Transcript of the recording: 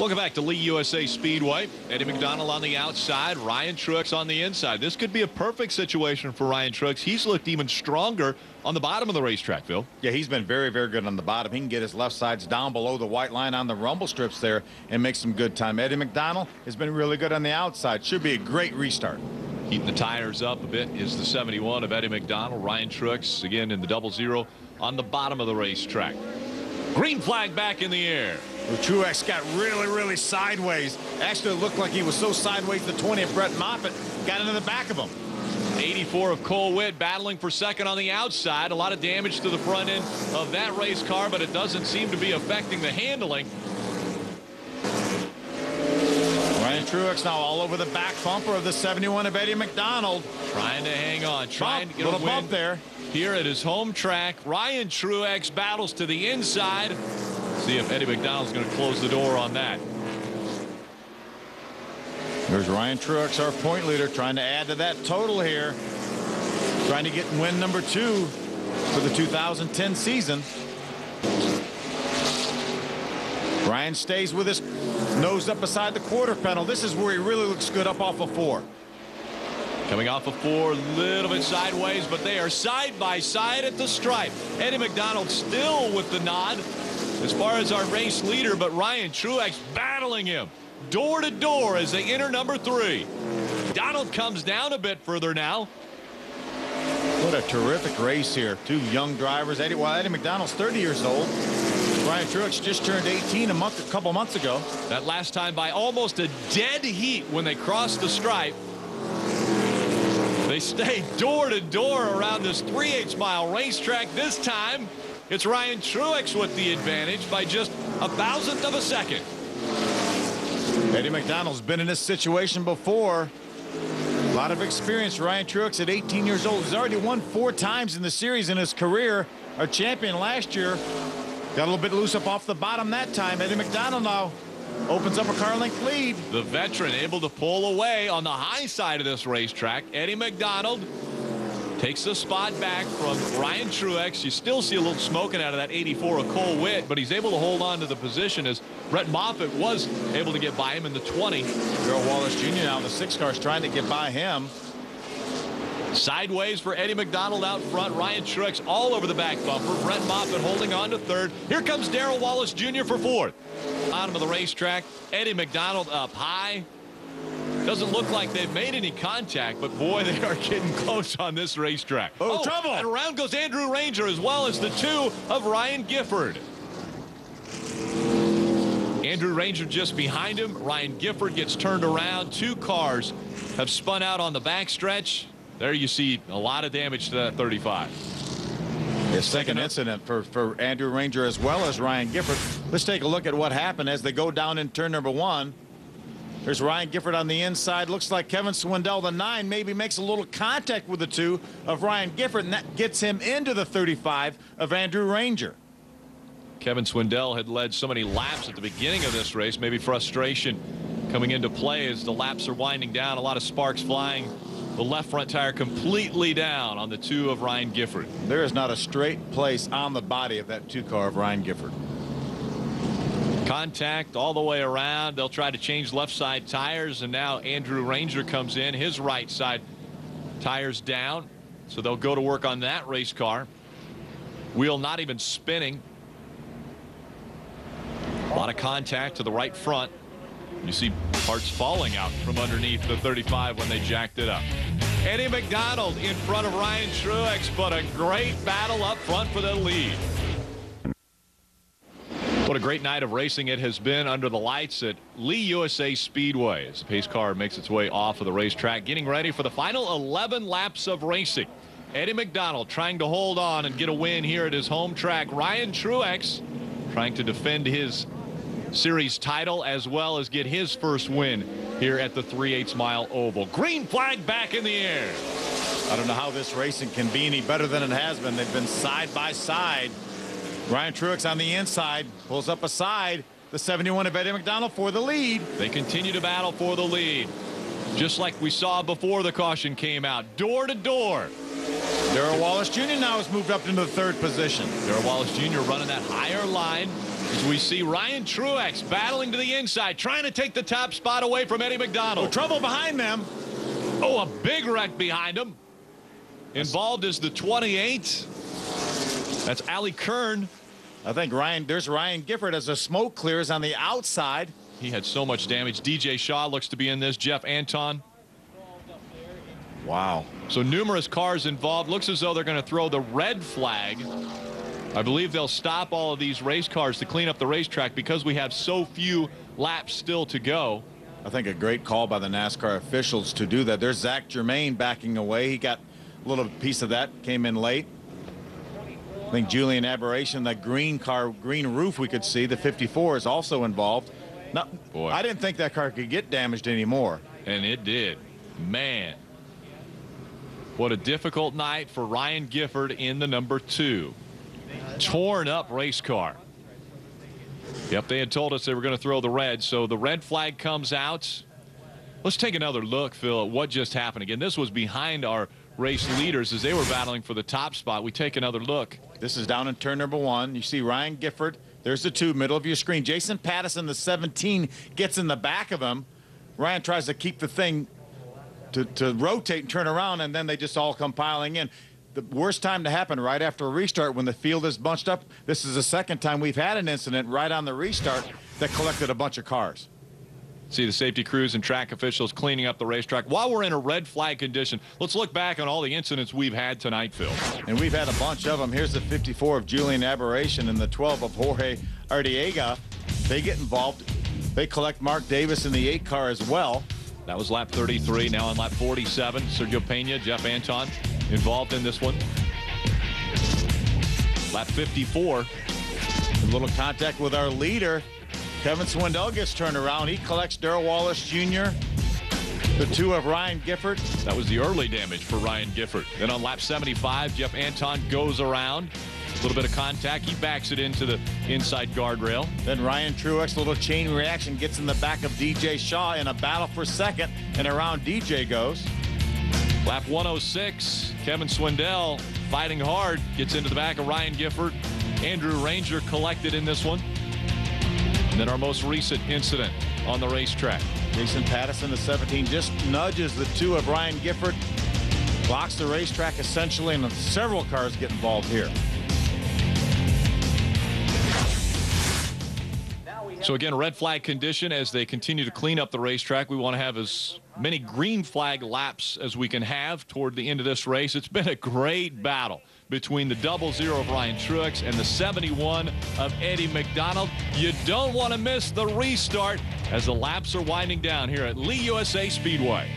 Welcome back to Lee USA Speedway. Eddie McDonald on the outside, Ryan Truex on the inside. This could be a perfect situation for Ryan Truex. He's looked even stronger on the bottom of the racetrack, Phil. Yeah, he's been very, very good on the bottom. He can get his left sides down below the white line on the rumble strips there and make some good time. Eddie McDonald has been really good on the outside. Should be a great restart. Heating the tires up a bit is the 71 of Eddie McDonald. Ryan Truex, again, in the 00 on the bottom of the racetrack. Green flag back in the air. Well, Truex got really, really sideways. Actually, it looked like he was so sideways the 20 of Brett Moffitt got into the back of him. 84 of Cole Witt battling for second on the outside. A lot of damage to the front end of that race car, but it doesn't seem to be affecting the handling. Ryan Truex now all over the back bumper of the 71 of Eddie McDonald. Trying to hang on, trying to get a little win bump there. Here at his home track. Ryan Truex battles to the inside. See if Eddie McDonald's going to close the door on that. There's Ryan Truex, our point leader, trying to add to that total here. Trying to get win number 2 for the 2010 season. Ryan stays with his nose up beside the quarter panel. This is where he really looks good up off of 4. Coming off of 4, a little bit sideways, but they are side by side at the stripe. Eddie McDonald still with the nod as far as our race leader, but Ryan Truex battling him door to door as they enter number 3. Donald comes down a bit further now. What a terrific race here. 2 young drivers. Eddie McDonald's 30 years old. Ryan Truex just turned 18 a couple months ago. That last time by almost a dead heat when they crossed the stripe. They stay door to door around this 3/8 mile racetrack. This time it's Ryan Truex with the advantage by just a thousandth of a second. Eddie McDonald's been in this situation before. A lot of experience. Ryan Truex at 18 years old. He's already won 4 times in the series in his career. Our champion last year. Got a little bit loose up off the bottom that time. Eddie McDonald now opens up a car length lead. The veteran able to pull away on the high side of this racetrack. Eddie McDonald takes the spot back from Ryan Truex. You still see a little smoking out of that 84 of Cole Witt, but he's able to hold on to the position as Brett Moffitt was able to get by him in the 20. Darrell Wallace Jr. now in the 6 car is trying to get by him. Sideways for Eddie McDonald out front. Ryan Truex all over the back bumper. Brett Moffitt holding on to 3rd. Here comes Darrell Wallace Jr. for 4th. Bottom of the racetrack. Eddie McDonald up high. Doesn't look like they've made any contact, but boy, they are getting close on this racetrack. Oh, trouble! And around goes Andrew Ranger as well as the 2 of Ryan Gifford. Andrew Ranger just behind him. Ryan Gifford gets turned around. 2 cars have spun out on the backstretch. There you see a lot of damage to that 35. His second incident for Andrew Ranger as well as Ryan Gifford. Let's take a look at what happened as they go down in turn number 1. There's Ryan Gifford on the inside. Looks like Kevin Swindell, the 9, maybe makes a little contact with the 2 of Ryan Gifford, and that gets him into the 35 of Andrew Ranger. Kevin Swindell had led so many laps at the beginning of this race. Maybe frustration coming into play as the laps are winding down. A lot of sparks flying. The left front tire completely down on the 2 of Ryan Gifford. There is not a straight place on the body of that 2 car of Ryan Gifford. Contact all the way around. They'll try to change left side tires, and now Andrew Ranger comes in. His right side tires down, so they'll go to work on that race car. Wheel not even spinning. A lot of contact to the right front. You see parts falling out from underneath the 35 when they jacked it up. Eddie McDonald in front of Ryan Truex, but a great battle up front for the lead. What a great night of racing it has been under the lights at Lee USA Speedway as the pace car makes its way off of the racetrack, getting ready for the final 11 laps of racing. Eddie McDonald trying to hold on and get a win here at his home track. Ryan Truex trying to defend his series title as well as get his first win here at the 3/8 mile oval. Green flag back in the air. I don't know how this racing can be any better than it has been. They've been side by side. Ryan Truex on the inside pulls up aside the 71 of Eddie McDonald for the lead. They continue to battle for the lead, just like we saw before the caution came out, door to door. Darrell Wallace Jr. now has moved up into the 3rd position. Darrell Wallace Jr. running that higher line. As we see Ryan Truex battling to the inside, trying to take the top spot away from Eddie McDonald. Oh, trouble behind them. Oh, a big wreck behind him. Involved is the 28. That's Ali Kern. I think there's Ryan Gifford as the smoke clears on the outside. He had so much damage. DJ Shaw looks to be in this. Jeff Anton. Wow. So numerous cars involved. Looks as though they're going to throw the red flag. I believe they'll stop all of these race cars to clean up the racetrack because we have so few laps still to go. I think a great call by the NASCAR officials to do that. There's Zach Germain backing away. He got a little piece of that, came in late. I think Julian Aberration, that green roof we could see, the 54 is also involved. No, Boy. I didn't think that car could get damaged anymore. And it did. Man. What a difficult night for Ryan Gifford in the number 2. Torn up race car. Yep, they had told us they were going to throw the red, so the red flag comes out. Let's take another look, Phil, at what just happened. Again, this was behind our race leaders as they were battling for the top spot. We take another look. This is down in turn number 1. You see Ryan Gifford. There's the 2, middle of your screen. Jason Pattison, the 17, gets in the back of him. Ryan tries to keep the thing to rotate and turn around, and then they just all come piling in. The worst time to happen right after a restart when the field is bunched up. This is the second time we've had an incident right on the restart that collected a bunch of cars. See the safety crews and track officials cleaning up the racetrack. While we're in a red flag condition, let's look back on all the incidents we've had tonight, Phil. And we've had a bunch of them. Here's the 54 of Julian Aberration and the 12 of Jorge Arteaga. They get involved. They collect Mark Davis in the 8 car as well. That was lap 33. Now on lap 47, Sergio Pena, Jeff Anton involved in this one. Lap 54. A little contact with our leader. Kevin Swindell gets turned around. He collects Darrell Wallace Jr., the 2 of Ryan Gifford. That was the early damage for Ryan Gifford. Then on lap 75, Jeff Anton goes around. A little bit of contact. He backs it into the inside guardrail. Then Ryan Truex, a little chain reaction, gets in the back of DJ Shaw in a battle for second, and around DJ goes. Lap 106, Kevin Swindell fighting hard, gets into the back of Ryan Gifford. Andrew Ranger collected in this one. And then our most recent incident on the racetrack. Jason Pattison, the 17, just nudges the 2 of Ryan Gifford, blocks the racetrack essentially, and several cars get involved here. So again, red flag condition as they continue to clean up the racetrack. We want to have as many green flag laps as we can have toward the end of this race. It's been a great battle between the 00 of Ryan Truex and the 71 of Eddie McDonald. You don't want to miss the restart as the laps are winding down here at Lee USA Speedway.